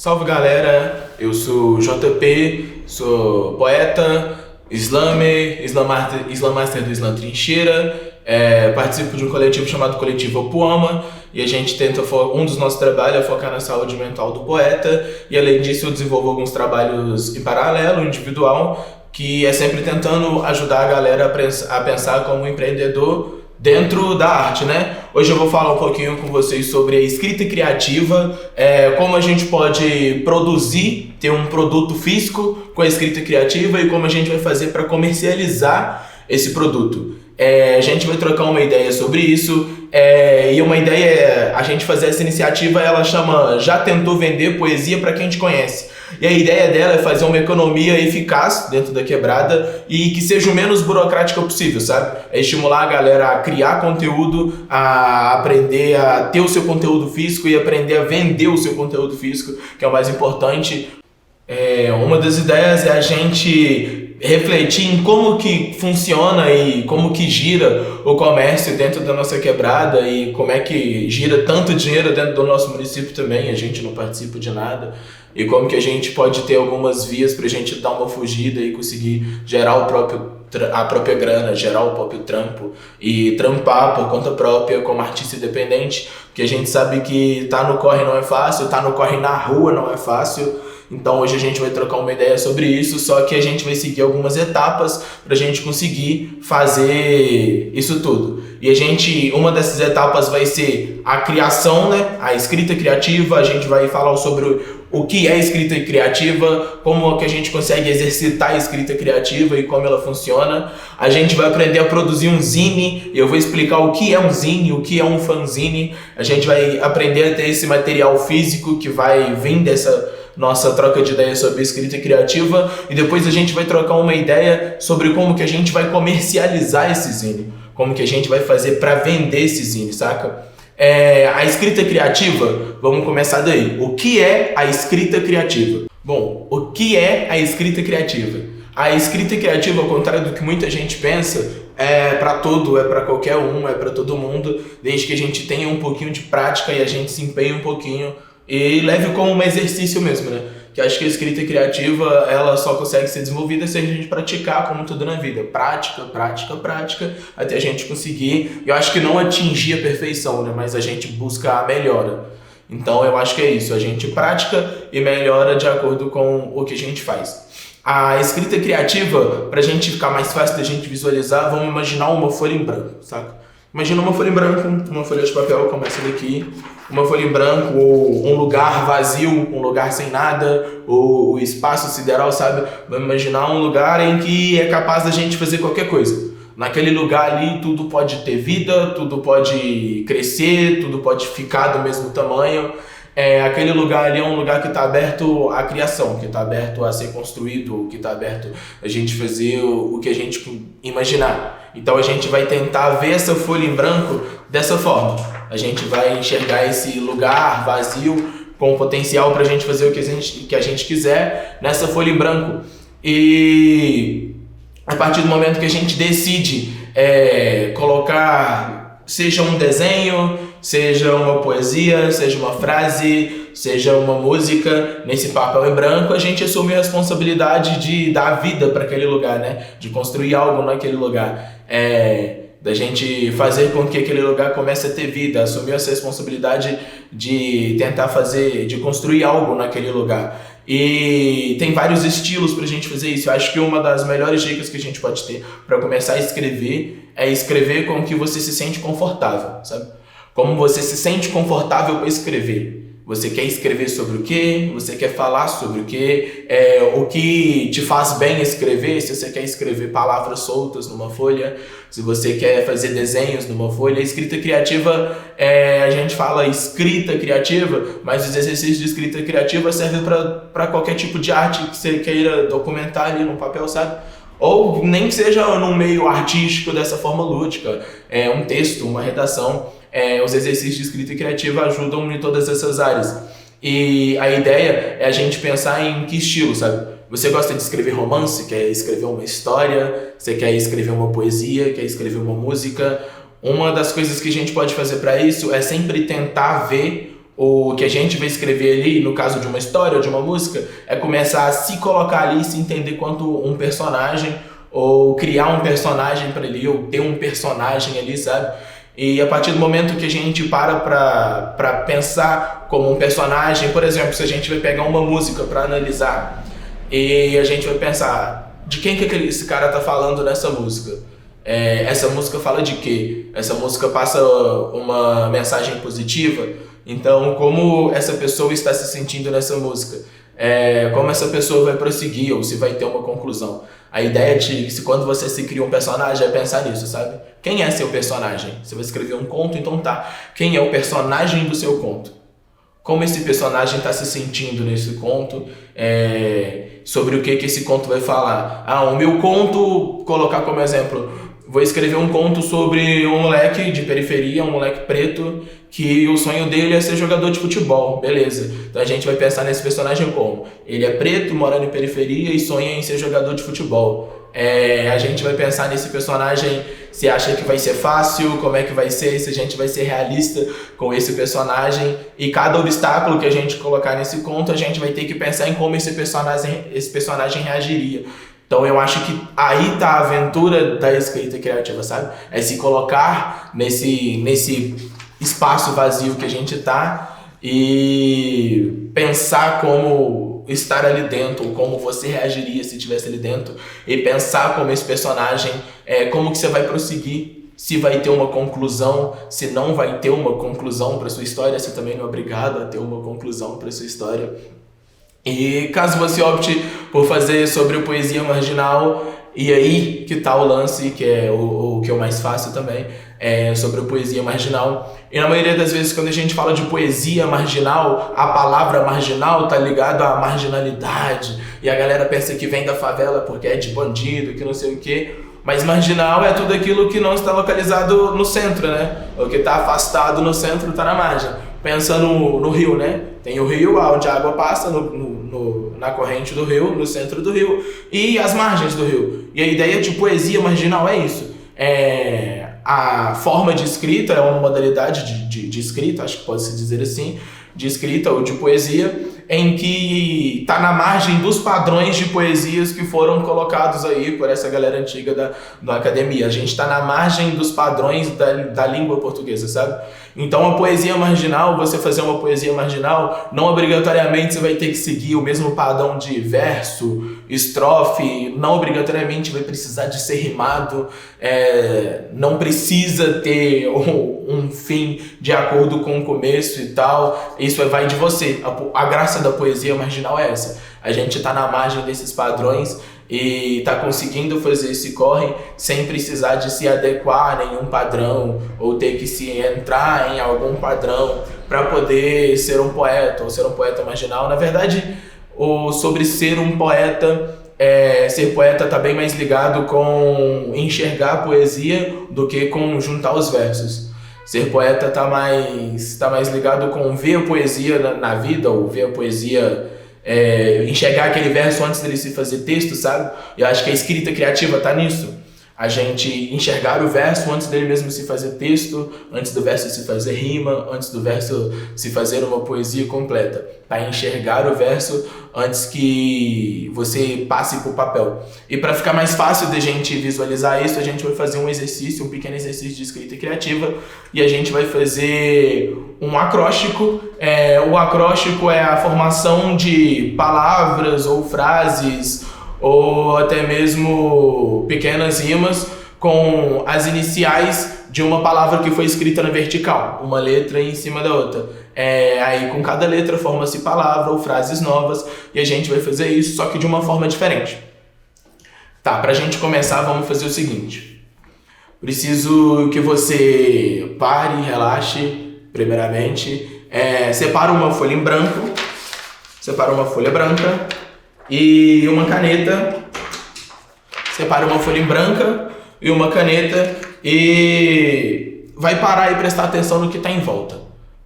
Salve galera, eu sou JP, sou poeta, Slam Master do Slam Trincheira, participo de um coletivo chamado Coletivo Opuama e a gente tenta, um dos nossos trabalhos é focar na saúde mental do poeta e além disso eu desenvolvo alguns trabalhos em paralelo, individual, que é sempre tentando ajudar a galera a pensar como empreendedor dentro da arte, né? Hoje eu vou falar um pouquinho com vocês sobre a escrita criativa, como a gente pode produzir, ter um produto físico com a escrita criativa e como a gente vai fazer para comercializar esse produto. A gente vai trocar uma ideia sobre isso e uma ideia é a gente fazer essa iniciativa, ela chama Já Tentou Vender Poesia para Quem Te Conhece. E a ideia dela é fazer uma economia eficaz dentro da quebrada e que seja o menos burocrática possível, sabe? É estimular a galera a criar conteúdo, a aprender a ter o seu conteúdo físico e aprender a vender o seu conteúdo físico, que é o mais importante. Uma das ideias é a gente refletir em como que funciona e como que gira o comércio dentro da nossa quebrada e como é que gira tanto dinheiro dentro do nosso município também, a gente não participa de nada, e como que a gente pode ter algumas vias pra gente dar uma fugida e conseguir gerar a própria grana, gerar o próprio trampo e trampar por conta própria como artista independente, porque a gente sabe que tá no corre não é fácil, tá no corre na rua não é fácil. Então hoje a gente vai trocar uma ideia sobre isso, só que a gente vai seguir algumas etapas para a gente conseguir fazer isso tudo. E uma dessas etapas vai ser a criação, né? A escrita criativa, a gente vai falar sobre o que é escrita criativa, como que a gente consegue exercitar a escrita criativa e como ela funciona. A gente vai aprender a produzir um zine, eu vou explicar o que é um zine, o que é um fanzine. A gente vai aprender a ter esse material físico que vai vir dessa nossa troca de ideias sobre escrita criativa e depois a gente vai trocar uma ideia sobre como que a gente vai comercializar esse zine, como que a gente vai fazer para vender esse zine, saca? A escrita criativa, vamos começar daí. O que é a escrita criativa? Bom, o que é a escrita criativa? A escrita criativa, ao contrário do que muita gente pensa, é para todo, é para qualquer um, é para todo mundo, desde que a gente tenha um pouquinho de prática e a gente se empenhe um pouquinho e leve como um exercício mesmo, né? Que acho que a escrita criativa, ela só consegue ser desenvolvida se a gente praticar, como tudo na vida. Prática, até a gente conseguir, eu acho que não atingir a perfeição, né? Mas a gente busca a melhora. Então eu acho que é isso, a gente pratica e melhora de acordo com o que a gente faz. A escrita criativa, pra gente ficar mais fácil da gente visualizar, vamos imaginar uma folha em branco, saca? Imagina uma folha em branco, uma folha de papel, começa daqui, uma folha em branco, ou um lugar vazio, um lugar sem nada, ou o espaço sideral, sabe? Vamos imaginar um lugar em que é capaz da gente fazer qualquer coisa. Naquele lugar ali, tudo pode ter vida, tudo pode crescer, tudo pode ficar do mesmo tamanho. Aquele lugar ali é um lugar que está aberto à criação, que está aberto a ser construído, que está aberto a gente fazer o que a gente imaginar. Então a gente vai tentar ver essa folha em branco dessa forma. A gente vai enxergar esse lugar vazio com potencial para a gente fazer o que a gente quiser nessa folha em branco. E a partir do momento que a gente decide colocar, seja um desenho, seja uma poesia, seja uma frase, seja uma música, nesse papel em branco, a gente assume a responsabilidade de dar vida para aquele lugar, né? De construir algo naquele lugar. Da gente fazer com que aquele lugar comece a ter vida, assumir essa responsabilidade de tentar de construir algo naquele lugar. E tem vários estilos pra gente fazer isso. Eu acho que uma das melhores dicas que a gente pode ter para começar a escrever é escrever com que você se sente confortável, sabe? Como você se sente confortável para escrever. Você quer escrever sobre o quê? Você quer falar sobre o quê? O que te faz bem escrever? Se você quer escrever palavras soltas numa folha, se você quer fazer desenhos numa folha. Escrita criativa, a gente fala escrita criativa, mas os exercícios de escrita criativa servem para qualquer tipo de arte que você queira documentar ali no papel, sabe? Ou nem que seja num meio artístico dessa forma lúdica, um texto, uma redação. Os exercícios de escrita criativa ajudam em todas essas áreas. E a ideia é a gente pensar em que estilo, sabe? Você gosta de escrever romance? Quer escrever uma história? Você quer escrever uma poesia? Quer escrever uma música? Uma das coisas que a gente pode fazer para isso é sempre tentar ver O que a gente vai escrever ali, no caso de uma história ou de uma música, é começar a se colocar ali, se entender quanto um personagem, ou criar um personagem para ali, ou ter um personagem ali, sabe? E a partir do momento que a gente para pensar como um personagem, por exemplo, se a gente vai pegar uma música para analisar, e a gente vai pensar, de quem que esse cara tá falando nessa música? Essa música fala de quê? Essa música passa uma mensagem positiva? Então, como essa pessoa está se sentindo nessa música? Como essa pessoa vai prosseguir, ou se vai ter uma conclusão? A ideia de se quando você se cria um personagem é pensar nisso, sabe? Quem é seu personagem? Você vai escrever um conto, então tá. Quem é o personagem do seu conto? Como esse personagem está se sentindo nesse conto? Sobre o que esse conto vai falar? O meu conto, colocar como exemplo, vou escrever um conto sobre um moleque de periferia, um moleque preto, que o sonho dele é ser jogador de futebol, beleza. Então a gente vai pensar nesse personagem como? Ele é preto, mora na periferia e sonha em ser jogador de futebol. A gente vai pensar nesse personagem, se acha que vai ser fácil, como é que vai ser, se a gente vai ser realista com esse personagem. E cada obstáculo que a gente colocar nesse conto, a gente vai ter que pensar em como esse personagem reagiria. Então eu acho que aí tá a aventura da escrita criativa, sabe? É se colocar nesse espaço vazio que a gente tá e pensar como estar ali dentro, como você reagiria se estivesse ali dentro, e pensar como esse personagem, como que você vai prosseguir, se vai ter uma conclusão, se não vai ter uma conclusão para sua história, você também não é obrigado a ter uma conclusão para sua história. E caso você opte por fazer sobre o poesia marginal, e aí que tá o lance, que é o que é o mais fácil também, sobre o poesia marginal. E na maioria das vezes quando a gente fala de poesia marginal, a palavra marginal tá ligada à marginalidade, e a galera pensa que vem da favela porque é de bandido, que não sei o quê. Mas marginal é tudo aquilo que não está localizado no centro, né? O que está afastado no centro está na margem. Pensa no rio, né? Tem o rio onde a água passa na corrente do rio, no centro do rio, e as margens do rio. E a ideia de poesia marginal é isso. A forma de escrita é uma modalidade de escrita, acho que pode-se dizer assim, de escrita ou de poesia, em que está na margem dos padrões de poesias que foram colocados aí por essa galera antiga da academia. A gente está na margem dos padrões da língua portuguesa, sabe? Então a poesia marginal, você fazer uma poesia marginal, não obrigatoriamente você vai ter que seguir o mesmo padrão de verso, estrofe, não obrigatoriamente vai precisar de ser rimado, não precisa ter um fim de acordo com o começo e tal, isso vai de você. A graça da poesia marginal é essa, a gente está na margem desses padrões e está conseguindo fazer esse corre sem precisar de se adequar a nenhum padrão ou ter que se entrar em algum padrão para poder ser um poeta ou ser um poeta marginal. Na verdade, sobre ser um poeta, ser poeta está bem mais ligado com enxergar a poesia do que com juntar os versos. Ser poeta tá mais ligado com ver a poesia na vida, ou ver a poesia, enxergar aquele verso antes dele se fazer texto, sabe? Eu acho que a escrita criativa tá nisso. A gente enxergar o verso antes dele mesmo se fazer texto, antes do verso se fazer rima, antes do verso se fazer uma poesia completa. Tá? Enxergar o verso antes que você passe para o papel. E para ficar mais fácil de a gente visualizar isso, a gente vai fazer um pequeno exercício de escrita criativa, e a gente vai fazer um acróstico. O acróstico é a formação de palavras ou frases, ou até mesmo pequenas rimas com as iniciais de uma palavra que foi escrita na vertical, uma letra em cima da outra. Aí com cada letra forma-se palavra ou frases novas, e a gente vai fazer isso, só que de uma forma diferente. Tá, pra gente começar, vamos fazer o seguinte. Preciso que você pare, relaxe, primeiramente. Separa uma folha em branco, e uma caneta. Separa uma folha em branca e uma caneta e vai parar e prestar atenção no que está em volta,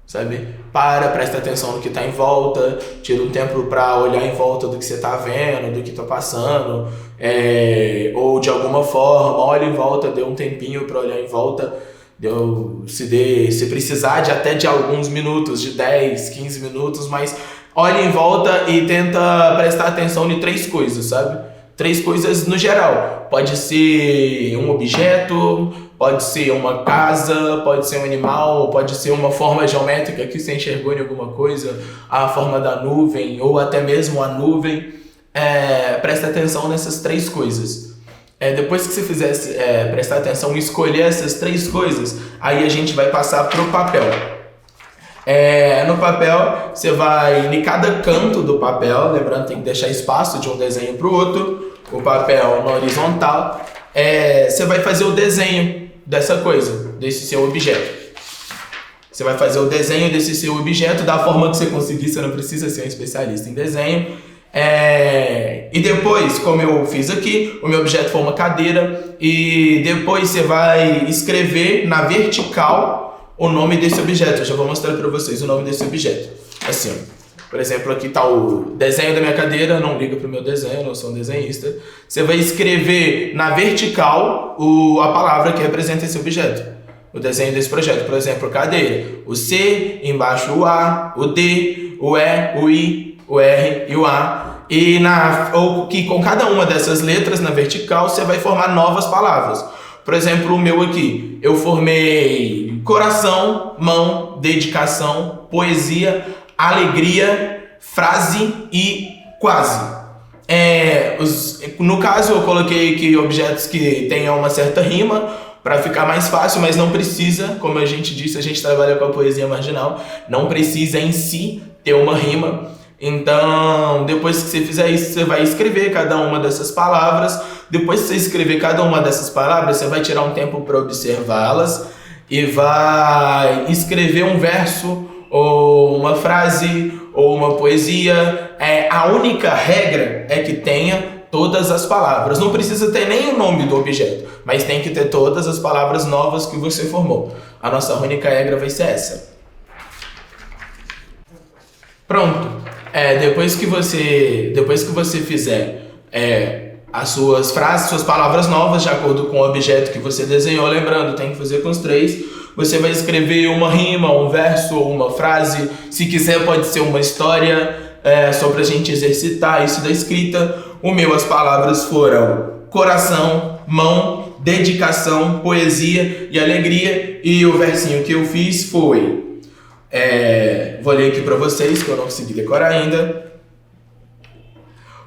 sabe? Presta atenção no que está em volta, tira um tempo para olhar em volta do que você está vendo, do que está passando, ou de alguma forma, olha em volta, dê um tempinho para olhar em volta Se precisar até de alguns minutos, de 10, 15 minutos, mas olhe em volta e tenta prestar atenção em 3 coisas, sabe? 3 coisas no geral. Pode ser um objeto, pode ser uma casa, pode ser um animal, pode ser uma forma geométrica que você enxergou em alguma coisa, a forma da nuvem ou até mesmo a nuvem. Presta atenção nessas 3 coisas. Depois que você fizesse prestar atenção e escolher essas 3 coisas, aí a gente vai passar pro papel. No papel, você vai em cada canto do papel, lembrando, tem que deixar espaço de um desenho para o outro, o papel na horizontal, você vai fazer o desenho dessa coisa, desse seu objeto. Você vai fazer o desenho desse seu objeto da forma que você conseguir, você não precisa ser um especialista em desenho. E depois, como eu fiz aqui, o meu objeto foi uma cadeira, e depois você vai escrever na vertical o nome desse objeto. Eu já vou mostrar para vocês o nome desse objeto. Assim, por exemplo, aqui está o desenho da minha cadeira, não liga para o meu desenho, eu não sou um desenhista. Você vai escrever na vertical a palavra que representa esse objeto, o desenho desse projeto. Por exemplo, cadeira, o C, embaixo o A, o D, o E, o I, o R e o A. Que com cada uma dessas letras na vertical você vai formar novas palavras. Por exemplo, o meu aqui, eu formei coração, mão, dedicação, poesia, alegria, frase e quase. No caso, eu coloquei aqui objetos que tenham uma certa rima para ficar mais fácil, mas não precisa, como a gente disse, a gente trabalha com a poesia marginal, não precisa em si ter uma rima. Então, depois que você fizer isso, você vai escrever cada uma dessas palavras. Depois que você escrever cada uma dessas palavras, você vai tirar um tempo para observá-las e vai escrever um verso, ou uma frase, ou uma poesia. A única regra é que tenha todas as palavras. Não precisa ter nem o nome do objeto, mas tem que ter todas as palavras novas que você formou. A nossa única regra vai ser essa. Pronto. Depois que você fizer as suas frases, suas palavras novas, de acordo com o objeto que você desenhou, lembrando, tem que fazer com os 3. Você vai escrever uma rima, um verso ou uma frase. Se quiser, pode ser uma história, só pra gente exercitar isso da escrita. As palavras foram coração, mão, dedicação, poesia e alegria. E o versinho que eu fiz foi... vou ler aqui para vocês, que eu não consegui decorar ainda.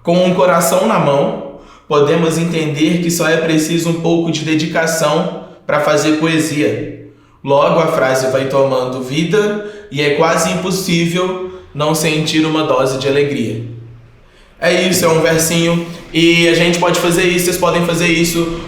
Com um coração na mão, podemos entender que só é preciso um pouco de dedicação para fazer poesia. Logo a frase vai tomando vida e é quase impossível não sentir uma dose de alegria. Isso, é um versinho e a gente pode fazer isso, vocês podem fazer isso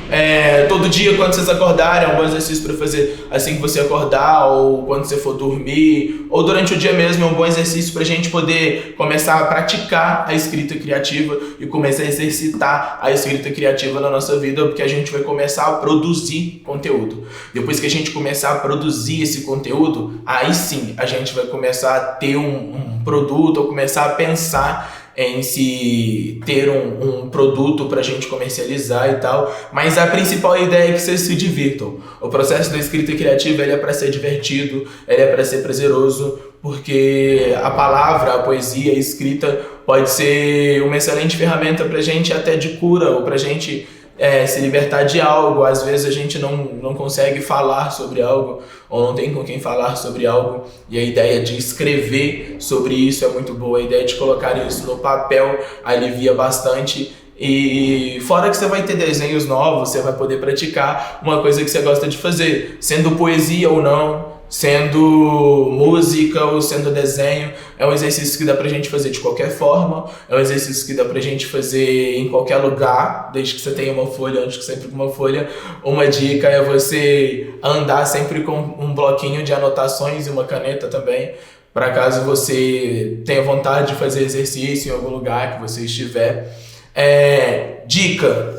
todo dia quando vocês acordarem. É um bom exercício para fazer assim que você acordar, ou quando você for dormir, ou durante o dia mesmo. É um bom exercício para a gente poder começar a praticar a escrita criativa e começar a exercitar a escrita criativa na nossa vida, porque a gente vai começar a produzir conteúdo. Depois que a gente começar a produzir esse conteúdo, aí sim a gente vai começar a ter um produto, ou começar a pensar em se ter um produto para a gente comercializar e tal, mas a principal ideia é que vocês se divirtam. O processo da escrita criativa, ele é para ser divertido, ele é para ser prazeroso, porque a palavra, a poesia, a escrita pode ser uma excelente ferramenta para a gente até de cura, ou para a gente se libertar de algo. Às vezes a gente não consegue falar sobre algo, ou não tem com quem falar sobre algo, e a ideia de escrever sobre isso é muito boa. A ideia de colocar isso no papel alivia bastante. E fora que você vai ter desenhos novos, você vai poder praticar uma coisa que você gosta de fazer, sendo poesia ou não, sendo música ou sendo desenho. É um exercício que dá pra gente fazer de qualquer forma, é um exercício que dá pra gente fazer em qualquer lugar, desde que você tenha uma folha, antes que sempre com uma folha. Uma dica é você andar sempre com um bloquinho de anotações e uma caneta também, para caso você tenha vontade de fazer exercício em algum lugar que você estiver. Dica: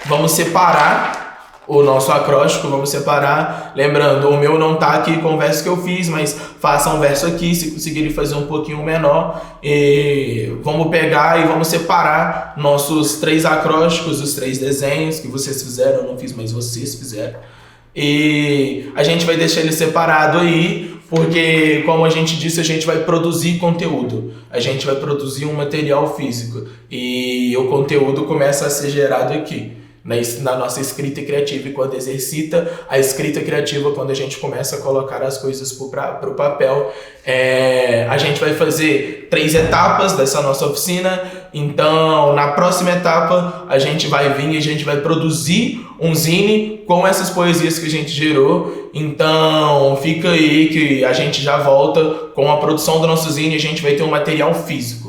vamos separar o nosso acróstico, vamos separar. Lembrando, o meu não tá aqui com o verso que eu fiz, mas faça um verso aqui, se conseguirem fazer um pouquinho menor. E vamos pegar e vamos separar nossos 3 acrósticos, os 3 desenhos que vocês fizeram. Eu não fiz, mas vocês fizeram. e a gente vai deixar ele separado aí, porque, como a gente disse, a gente vai produzir conteúdo, a gente vai produzir um material físico e o conteúdo começa a ser gerado aqui, na nossa escrita criativa. E quando exercita a escrita criativa, quando a gente começa a colocar as coisas para o papel, a gente vai fazer 3 etapas dessa nossa oficina. Então, na próxima etapa, a gente vai vir e a gente vai produzir um zine com essas poesias que a gente gerou. Então, fica aí que a gente já volta com a produção do nosso zine e a gente vai ter um material físico.